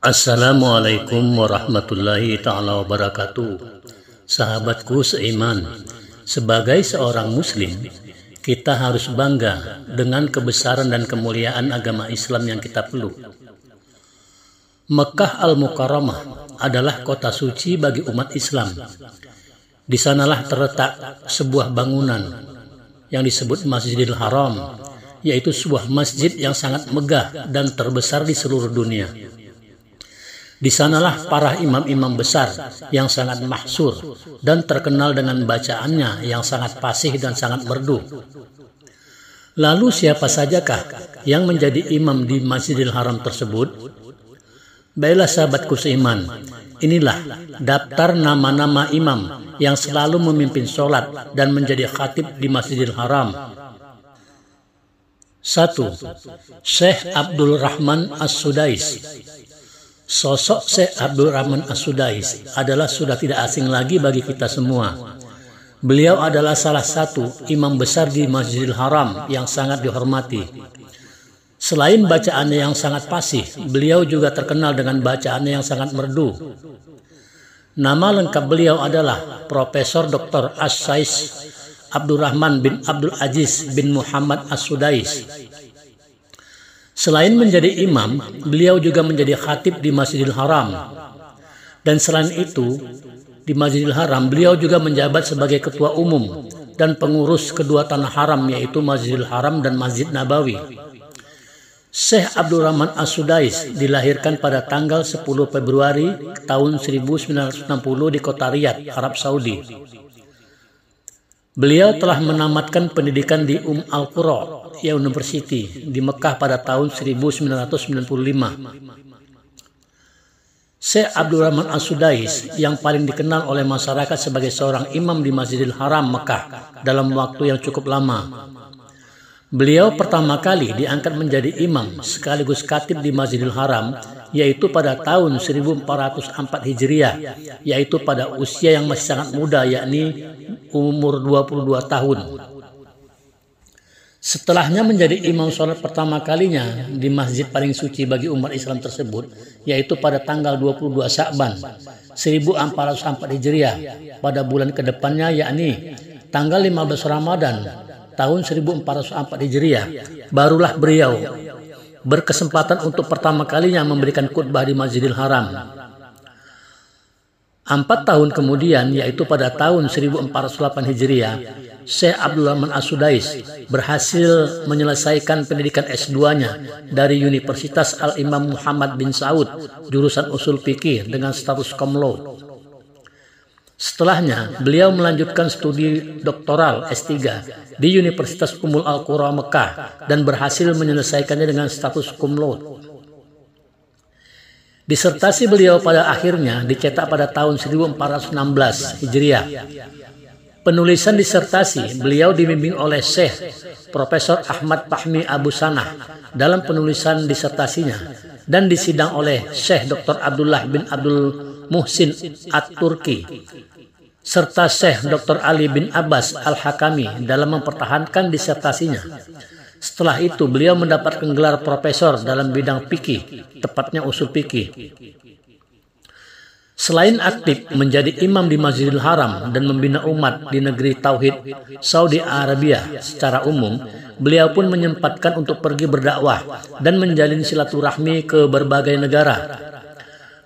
Assalamualaikum warahmatullahi ta'ala wabarakatuh. Sahabatku seiman, sebagai seorang muslim, kita harus bangga dengan kebesaran dan kemuliaan agama Islam yang kita peluk. Mekah Al-Mukarramah adalah kota suci bagi umat Islam. Di sanalah terletak sebuah bangunan yang disebut Masjidil Haram, yaitu sebuah masjid yang sangat megah dan terbesar di seluruh dunia. Di sanalah para imam-imam besar yang sangat mahsyur dan terkenal dengan bacaannya yang sangat fasih dan sangat merdu. Lalu siapa sajakah yang menjadi imam di Masjidil Haram tersebut? Baiklah sahabatku seiman, inilah daftar nama-nama imam yang selalu memimpin sholat dan menjadi khatib di Masjidil Haram. 1. Syekh Abdul Rahman As-Sudais. Sosok Syekh Abdul Rahman As-Sudais adalah sudah tidak asing lagi bagi kita semua. Beliau adalah salah satu imam besar di Masjidil Haram yang sangat dihormati. Selain bacaannya yang sangat fasih, beliau juga terkenal dengan bacaannya yang sangat merdu. Nama lengkap beliau adalah Profesor Dr. As-Sais Abdul Rahman bin Abdul Aziz bin Muhammad As-Sudais. Selain menjadi imam, beliau juga menjadi khatib di Masjidil Haram. Dan selain itu, di Masjidil Haram beliau juga menjabat sebagai ketua umum dan pengurus kedua tanah haram, yaitu Masjidil Haram dan Masjid Nabawi. Syekh Abdul Rahman As-Sudais dilahirkan pada tanggal 10 Februari tahun 1960 di kota Riyadh, Arab Saudi. Beliau telah menamatkan pendidikan di Al-Qura University di Mekah pada tahun 1995. Syekh Abdul Rahman As-Sudais yang paling dikenal oleh masyarakat sebagai seorang imam di Masjidil Haram Mekah dalam waktu yang cukup lama. Beliau pertama kali diangkat menjadi imam sekaligus khatib di Masjidil Haram, yaitu pada tahun 1404 Hijriah, yaitu pada usia yang masih sangat muda, yakni umur 22 tahun. Setelahnya menjadi imam sholat pertama kalinya di masjid paling suci bagi umat Islam tersebut, yaitu pada tanggal 22 Sya'ban 1404 Hijriah, pada bulan kedepannya, yakni tanggal 15 Ramadan tahun 1404 Hijriah, barulah beliau berkesempatan untuk pertama kalinya memberikan khutbah di Masjidil Haram. 4 tahun kemudian, yaitu pada tahun 1408 Hijriah, Syekh Abdul Rahman As-Sudais berhasil menyelesaikan pendidikan S2-nya dari Universitas Al-Imam Muhammad bin Saud, jurusan usul fikih dengan status cum laude. Setelahnya, beliau melanjutkan studi doktoral S3 di Universitas Ummul Al-Qura Mekah dan berhasil menyelesaikannya dengan status cum laude. Disertasi beliau pada akhirnya dicetak pada tahun 1416 Hijriah. Penulisan disertasi beliau dibimbing oleh Syekh Profesor Ahmad Fahmi Abu Sanah dalam penulisan disertasinya dan disidang oleh Syekh Dr. Abdullah bin Abdul Muhsin At-Turki serta Syekh Dr. Ali bin Abbas Al-Hakami dalam mempertahankan disertasinya. Setelah itu beliau mendapatkan gelar profesor dalam bidang fikih, tepatnya usul fikih. Selain aktif menjadi imam di Masjidil Haram dan membina umat di negeri Tauhid Saudi Arabia secara umum, beliau pun menyempatkan untuk pergi berdakwah dan menjalin silaturahmi ke berbagai negara,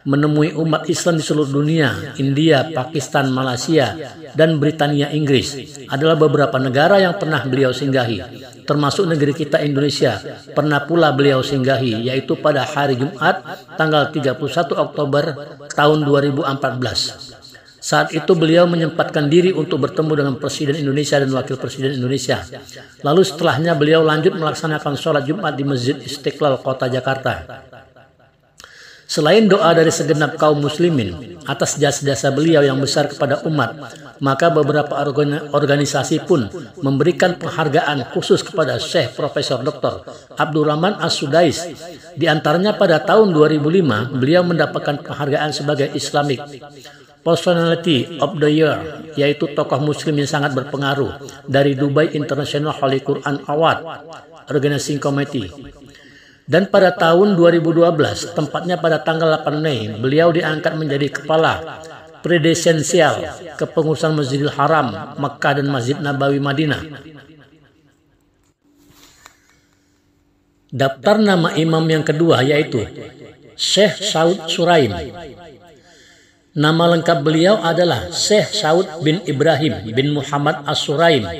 menemui umat Islam di seluruh dunia. India, Pakistan, Malaysia, dan Britania Inggris adalah beberapa negara yang pernah beliau singgahi, termasuk negeri kita Indonesia pernah pula beliau singgahi, yaitu pada hari Jumat tanggal 31 Oktober tahun 2014. Saat itu beliau menyempatkan diri untuk bertemu dengan Presiden Indonesia dan Wakil Presiden Indonesia. Lalu setelahnya beliau lanjut melaksanakan sholat Jumat di Masjid Istiqlal, Kota Jakarta. Selain doa dari segenap kaum muslimin atas jasa-jasa beliau yang besar kepada umat, maka beberapa organisasi pun memberikan penghargaan khusus kepada Syekh Profesor Dr. Abdul Rahman As-Sudais. Di antaranya pada tahun 2005, beliau mendapatkan penghargaan sebagai Islamic Personality of the Year, yaitu tokoh muslim yang sangat berpengaruh dari Dubai International Holy Quran Award Organizing Committee. Dan pada tahun 2012, tempatnya pada tanggal 8 Mei, beliau diangkat menjadi kepala presidensial kepengurusan Masjidil Haram, Mekah dan Masjid Nabawi Madinah. Daftar nama imam yang kedua yaitu Syekh Saud Suraim. Nama lengkap beliau adalah Syekh Saud bin Ibrahim bin Muhammad As-Suraim.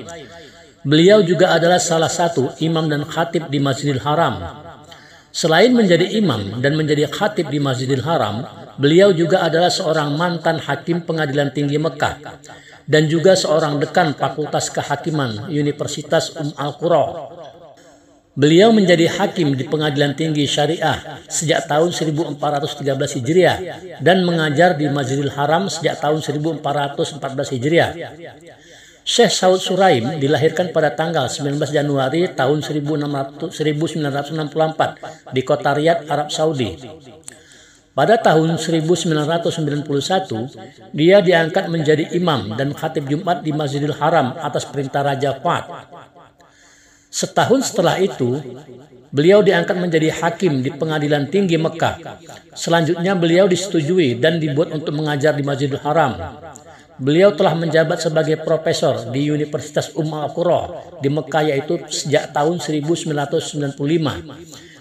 Beliau juga adalah salah satu imam dan khatib di Masjidil Haram. Selain menjadi imam dan menjadi khatib di Masjidil Haram, beliau juga adalah seorang mantan hakim Pengadilan Tinggi Mekah dan juga seorang dekan Fakultas Kehakiman Universitas Al-Qura. Beliau menjadi hakim di Pengadilan Tinggi Syariah sejak tahun 1413 Hijriah dan mengajar di Masjidil Haram sejak tahun 1414 Hijriah. Syekh Saud Suraim dilahirkan pada tanggal 19 Januari tahun 1964 di kota Riyadh, Arab Saudi. Pada tahun 1991, dia diangkat menjadi imam dan khatib Jumat di Masjidil Haram atas perintah Raja Fahd. Setahun setelah itu, beliau diangkat menjadi hakim di Pengadilan Tinggi Mekah. Selanjutnya beliau disetujui dan dibuat untuk mengajar di Masjidil Haram. Beliau telah menjabat sebagai profesor di Universitas Al-Qura di Mekah yaitu sejak tahun 1995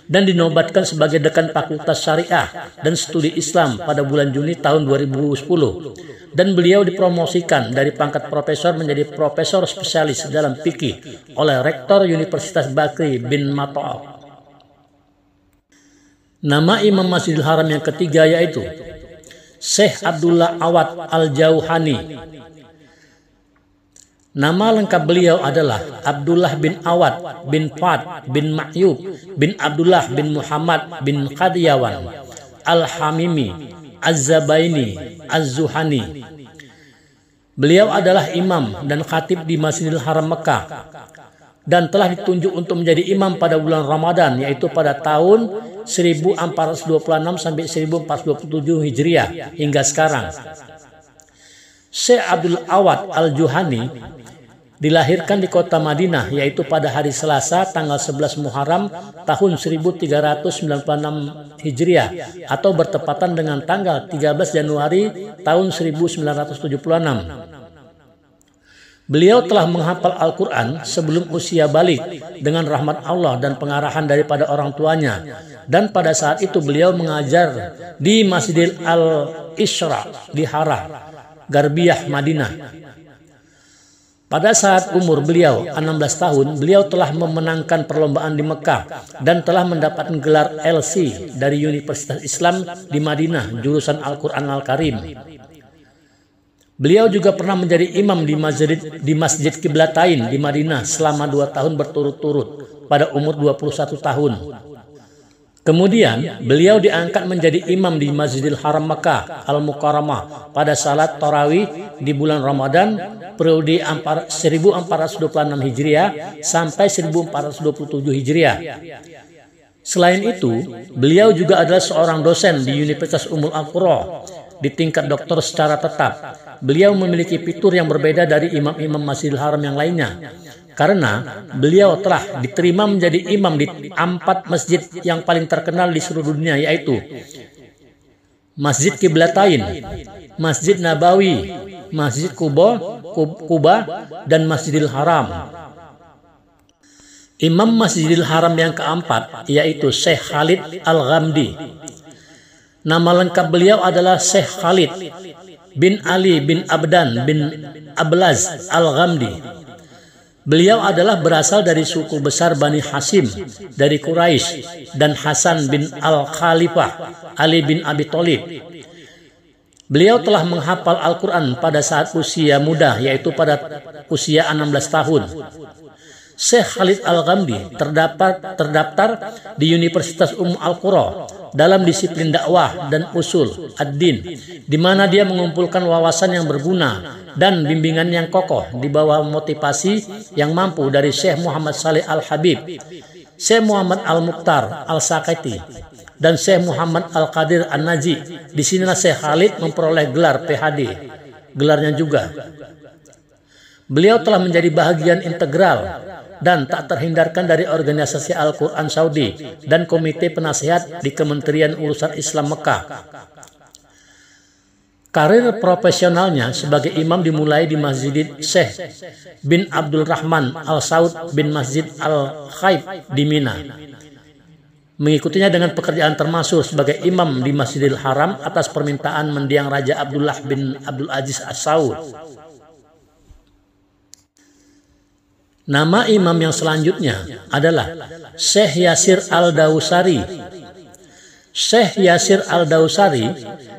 dan dinobatkan sebagai dekan Fakultas Syariah dan Studi Islam pada bulan Juni tahun 2010 dan beliau dipromosikan dari pangkat profesor menjadi profesor spesialis dalam fikih oleh Rektor Universitas Bakri bin Mato'af. Nama Imam Masjidil Haram yang ketiga yaitu Syekh Abdullah Awad Al-Jauhani. Nama lengkap beliau adalah Abdullah bin Awad bin Fad bin Ma'yub bin Abdullah bin Muhammad bin Khadiyawan Al-Hamimi Az-Zabaini Az-Zuhani. Beliau adalah imam dan khatib di Masjidil Haram Mekah dan telah ditunjuk untuk menjadi imam pada bulan Ramadan yaitu pada tahun 1426 sampai 1427 Hijriah hingga sekarang. Syekh Abdul Awad Al-Juhani dilahirkan di kota Madinah yaitu pada hari Selasa tanggal 11 Muharram tahun 1396 Hijriah atau bertepatan dengan tanggal 13 Januari tahun 1976. Beliau telah menghafal Al-Quran sebelum usia balik dengan rahmat Allah dan pengarahan daripada orang tuanya. Dan pada saat itu beliau mengajar di Masjidil Al-Isra di Hara, Garbiyah, Madinah. Pada saat umur beliau 16 tahun, beliau telah memenangkan perlombaan di Mekah dan telah mendapatkan gelar LC dari Universitas Islam di Madinah, jurusan Al-Quran Al-Karim. Beliau juga pernah menjadi imam di Masjid Qiblatain di Madinah selama 2 tahun berturut-turut pada umur 21 tahun. Kemudian, beliau diangkat menjadi imam di Masjidil Haram Mekah Al-Mukarramah pada salat tarawih di bulan Ramadan periode 1426 Hijriah sampai 1427 Hijriah. Selain itu, beliau juga adalah seorang dosen di Universitas Al-Qura di tingkat doktor secara tetap. Beliau memiliki fitur yang berbeda dari imam-imam Masjidil Haram yang lainnya, karena beliau telah diterima menjadi imam di 4 masjid yang paling terkenal di seluruh dunia, yaitu Masjid Qiblatain, Masjid Nabawi, Masjid Quba, dan Masjidil Haram. Imam Masjidil Haram yang keempat yaitu Syekh Khalid Al-Ghamdi. Nama lengkap beliau adalah Syekh Khalid bin Ali bin Abdan bin Ablaz Al-Ghamdi. Beliau adalah berasal dari suku besar Bani Hashim dari Quraisy dan Hasan bin Al-Khalifah Ali bin Abi Thalib. Beliau telah menghafal Al-Quran pada saat usia muda, yaitu pada usia 16 tahun. Syekh Khalid Al-Ghamdi terdaftar di Universitas Al-Qura dalam disiplin dakwah dan usul ad-din, di mana dia mengumpulkan wawasan yang berguna dan bimbingan yang kokoh di bawah motivasi yang mampu dari Syekh Muhammad Saleh Al-Habib, Syekh Muhammad Al-Mukhtar Al-Sakaiti, dan Syekh Muhammad Al-Qadir An-Naji. Di sinilah Syekh Khalid memperoleh gelar PhD, gelarnya juga. Beliau telah menjadi bagian integral dan tak terhindarkan dari organisasi Al-Quran Saudi dan Komite Penasihat di Kementerian Urusan Islam Mekah. Karir profesionalnya sebagai imam dimulai di Masjid Syekh bin Abdul Rahman Al-Saud bin Masjid Al-Khaib di Mina. Mengikutinya dengan pekerjaan termasuk sebagai imam di Masjidil Haram atas permintaan mendiang Raja Abdullah bin Abdul Aziz As-Saud. Nama imam yang selanjutnya adalah Syekh Yasir Al-Dawsari. Syekh Yasir Al-Dawsari,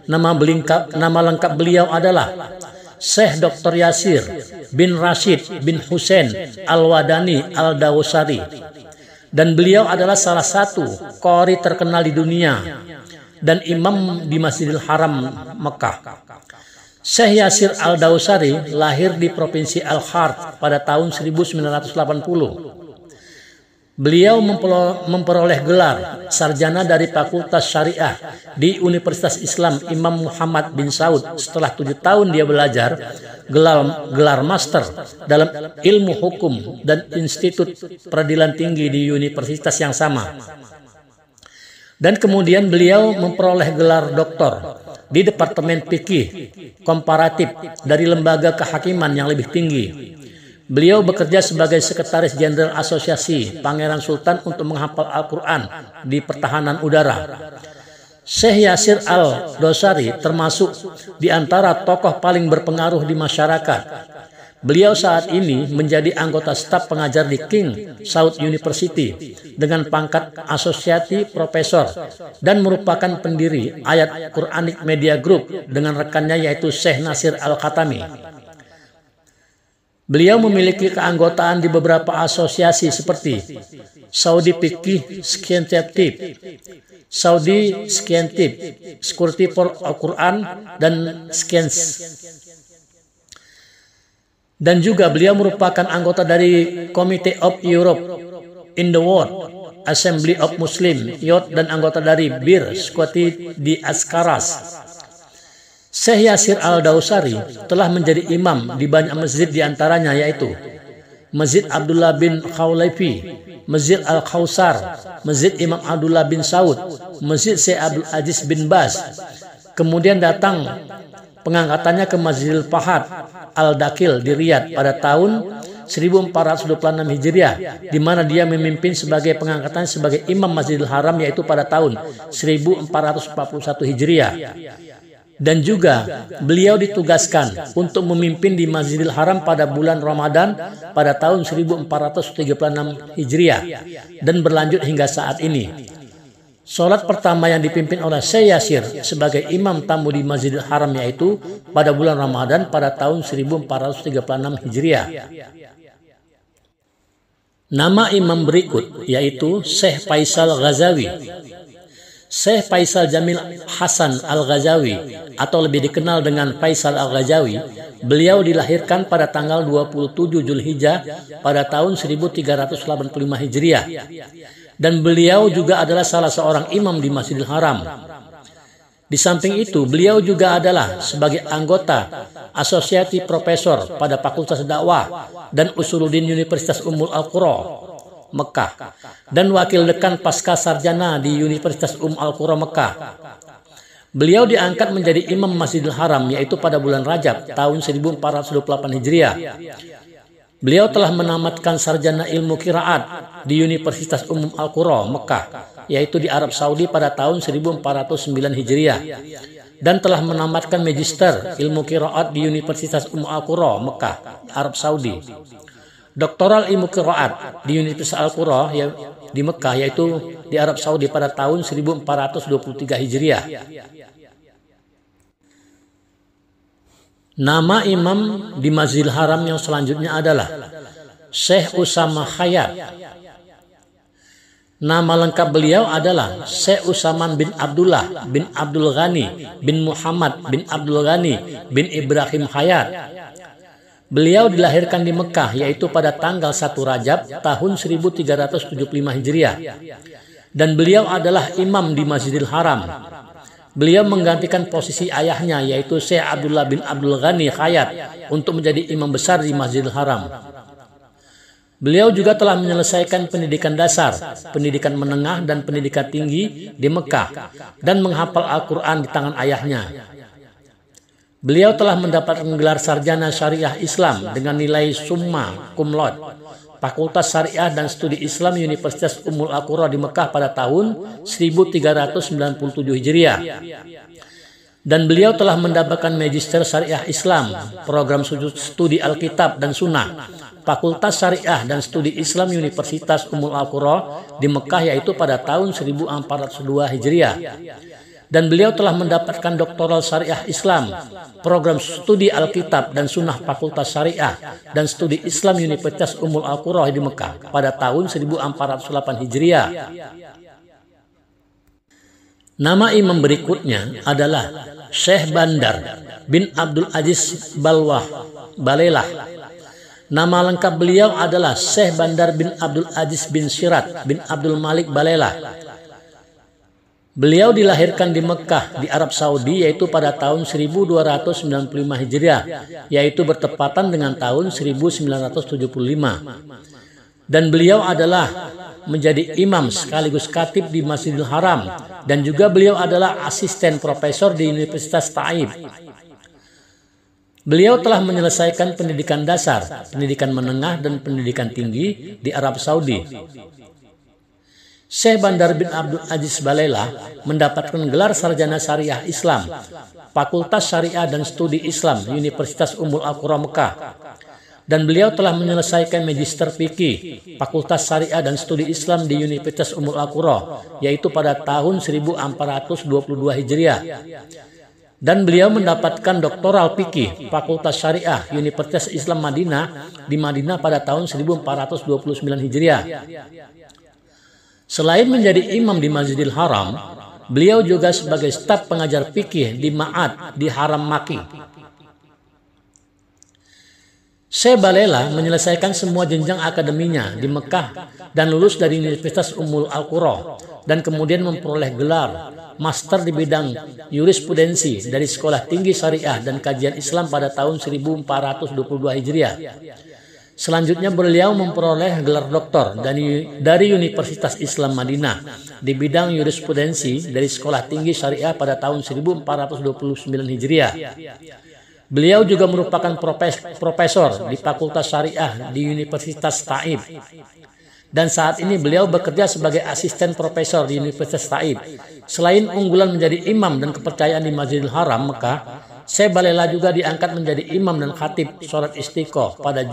nama lengkap beliau adalah Syekh Dr. Yasir bin Rashid bin Hussein Al-Wadani Al-Dawsari. Dan beliau adalah salah satu qori terkenal di dunia dan imam di Masjidil Haram Mekah. Syekh Yasir Al-Dawsari lahir di Provinsi Al-Kharj pada tahun 1980. Beliau memperoleh gelar sarjana dari Fakultas Syariah di Universitas Islam Imam Muhammad bin Saud. Setelah 7 tahun dia belajar gelar master dalam ilmu hukum dan Institut Peradilan Tinggi di universitas yang sama. Dan kemudian beliau memperoleh gelar doktor di Departemen Fikih Komparatif dari Lembaga Kehakiman yang lebih tinggi. Beliau bekerja sebagai Sekretaris Jenderal Asosiasi Pangeran Sultan untuk menghafal Al-Quran di pertahanan udara. Syekh Yasir Al-Dawsari termasuk di antara tokoh paling berpengaruh di masyarakat. Beliau saat ini menjadi anggota staf pengajar di King Saud University dengan pangkat asosiati profesor dan merupakan pendiri Ayat Quranic Media Group dengan rekannya yaitu Syekh Nasir Al-Khatami. Beliau memiliki keanggotaan di beberapa asosiasi seperti Saudi Fiqh Scientific, Saudi Scientific, Security for Al-Quran, dan Science. Dan juga beliau merupakan anggota dari Committee of Europe in the World Assembly of Muslim Youth dan anggota dari Bir Squati di Askaras. Syekh Yasir Al-Dawsari telah menjadi imam di banyak masjid diantaranya yaitu Masjid Abdullah bin Khawlaifi, Masjid Al-Khawsar, Masjid Imam Abdullah bin Saud, Masjid Syekh Abdul Aziz bin Baz. Kemudian datang pengangkatannya ke Masjidil Fahad Al-Dakil di Riyadh pada tahun 1426 Hijriah, di mana dia memimpin sebagai pengangkatan sebagai imam Masjidil Haram yaitu pada tahun 1441 Hijriah. Dan juga beliau ditugaskan untuk memimpin di Masjidil Haram pada bulan Ramadan pada tahun 1436 Hijriah dan berlanjut hingga saat ini. Salat pertama yang dipimpin oleh Syekh Yasir sebagai imam tamu di Masjidil Haram yaitu pada bulan Ramadan pada tahun 1436 Hijriah. Nama imam berikut yaitu Syekh Faisal Ghazawi. Syekh Faisal Jamil Hasan Al-Ghazawi atau lebih dikenal dengan Faisal Al-Ghazawi, beliau dilahirkan pada tanggal 27 Zulhijjah pada tahun 1385 Hijriah. Dan beliau juga adalah salah seorang imam di Masjidil Haram. Di samping itu, beliau juga adalah sebagai anggota asosiasi profesor pada Fakultas Dakwah dan Usuluddin Universitas Ummul Al-Qura Mekah dan wakil dekan pasca sarjana di Universitas Al-Qura Mekah. Beliau diangkat menjadi imam Masjidil Haram yaitu pada bulan Rajab tahun 1428 Hijriah. Beliau telah menamatkan sarjana ilmu qiraat di Universitas Al-Qura Mekah yaitu di Arab Saudi pada tahun 1409 Hijriah dan telah menamatkan magister ilmu qiraat di Universitas Al-Qura Mekah, Arab Saudi. Doktoral ilmu qiraat di Universitas Al-Qura di Mekah yaitu di Arab Saudi pada tahun 1423 Hijriah. Nama imam di Masjidil Haram yang selanjutnya adalah Syekh Usama Khayat. Nama lengkap beliau adalah Syekh Usaman bin Abdullah bin Abdul Ghani bin Muhammad bin Abdul Ghani bin Ibrahim Khayat. Beliau dilahirkan di Mekah yaitu pada tanggal 1 Rajab tahun 1375 Hijriah. Dan beliau adalah imam di Masjidil Haram. Beliau menggantikan posisi ayahnya yaitu Syekh Abdullah bin Abdul Ghani Khayat untuk menjadi imam besar di Masjidil Haram. Beliau juga telah menyelesaikan pendidikan dasar, pendidikan menengah dan pendidikan tinggi di Mekah dan menghafal Al-Quran di tangan ayahnya. Beliau telah mendapatkan gelar sarjana syariah Islam dengan nilai summa cum laude Fakultas Syariah dan Studi Islam Universitas Ummul Al-Qura di Mekah pada tahun 1397 Hijriah. Dan beliau telah mendapatkan Magister Syariah Islam, program studi Alkitab dan Sunnah, Fakultas Syariah dan Studi Islam Universitas Ummul Al-Qura di Mekah yaitu pada tahun 1402 Hijriah. Dan beliau telah mendapatkan doktoral syariah Islam, program studi Alkitab dan Sunnah Fakultas Syariah dan Studi Islam Universitas Ummul Al-Qura di Mekah pada tahun 1408 Hijriah. Nama imam berikutnya adalah Syekh Bandar bin Abdul Aziz Balelah. Nama lengkap beliau adalah Syekh Bandar bin Abdul Aziz bin Syirat bin Abdul Malik Balelah. Beliau dilahirkan di Mekah di Arab Saudi yaitu pada tahun 1295 Hijriah, yaitu bertepatan dengan tahun 1975. Dan beliau adalah menjadi imam sekaligus khatib di Masjidil Haram dan juga beliau adalah asisten profesor di Universitas Taib. Beliau telah menyelesaikan pendidikan dasar, pendidikan menengah dan pendidikan tinggi di Arab Saudi. Syekh Bandar bin Abdul Aziz Balelah mendapatkan gelar sarjana syariah Islam, Fakultas Syariah dan Studi Islam Universitas Ummul Al-Qura Mekah. Dan beliau telah menyelesaikan Magister Fikih, Fakultas Syariah dan Studi Islam di Universitas Ummul Al-Qura, yaitu pada tahun 1422 Hijriah. Dan beliau mendapatkan doktoral Fikih, Fakultas Syariah Universitas Islam Madinah di Madinah pada tahun 1429 Hijriah. Selain menjadi imam di Masjidil Haram, beliau juga sebagai staf pengajar fikih di Ma'ad di Haram Maki. Syekh Balelah menyelesaikan semua jenjang akademinya di Mekah dan lulus dari Universitas Ummul Al-Qura dan kemudian memperoleh gelar master di bidang jurisprudensi dari Sekolah Tinggi Syariah dan Kajian Islam pada tahun 1422 Hijriah. Selanjutnya beliau memperoleh gelar doktor dari Universitas Islam Madinah di bidang jurisprudensi dari Sekolah Tinggi Syariah pada tahun 1429 Hijriah. Beliau juga merupakan profesor di Fakultas Syariah di Universitas Taib. Dan saat ini beliau bekerja sebagai asisten profesor di Universitas Taib. Selain unggulan menjadi imam dan kepercayaan di Masjidil Haram Mekah, Syekh Balelah juga diangkat menjadi imam dan khatib sholat istiqoh pada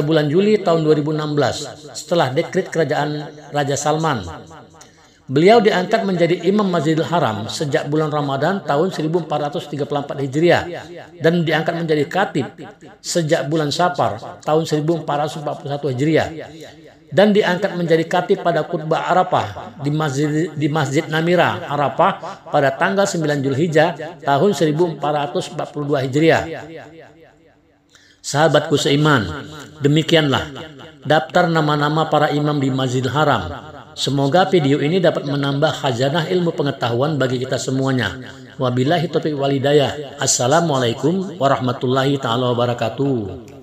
bulan Juli tahun 2016 setelah dekret kerajaan Raja Salman. Beliau diangkat menjadi imam Masjidil Haram sejak bulan Ramadan tahun 1434 Hijriah dan diangkat menjadi khatib sejak bulan Safar tahun 1441 Hijriah. Dan diangkat menjadi khatib pada khutbah Arafah di Masjid Namira Arafah pada tanggal 9 Zulhijjah tahun 1442 Hijriah. Sahabatku seiman, demikianlah daftar nama-nama para imam di Masjidil Haram. Semoga video ini dapat menambah khazanah ilmu pengetahuan bagi kita semuanya. Wabillahi taufiq wal hidayah. Assalamualaikum warahmatullahi taala wabarakatuh.